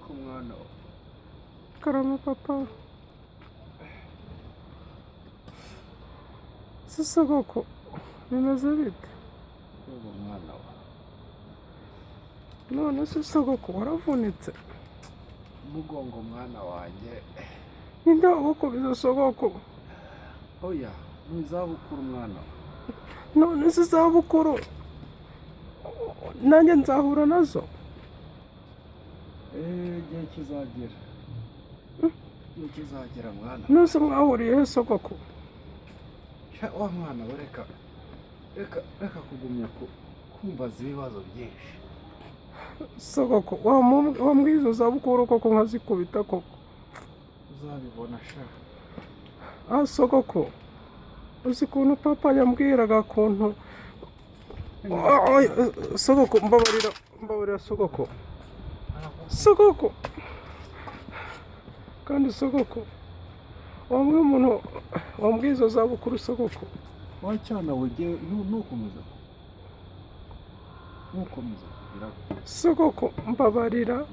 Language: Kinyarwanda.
ku mwana we. Karame papa. Se sogoko bimeze bite? Yego mwana we. None se sogoko waravunitse? Umugongo mwana wanjye. Ninde wagukubise sogoko? Oya, mu izabukuru mwana we. None se izabukuru nanjye nzahura nazo? Igihe kizagera. Igihe kizagera mwana we. Nose mwahuriye he sogoko? Wa mwana we reka kugumya kumbaza ibibazo byinshi. Sogoko wambwiye izo zabukuru koko nkazikubita koko? Uzabibona sha. Sogoko uzi ukuntu papa yambwiraga ukuntu sogoko mbabarira sogoko kandi sogoko wambwiye izo zabukuru sogoko. Wacyana wege nukomeza kugira sogoko mbabarira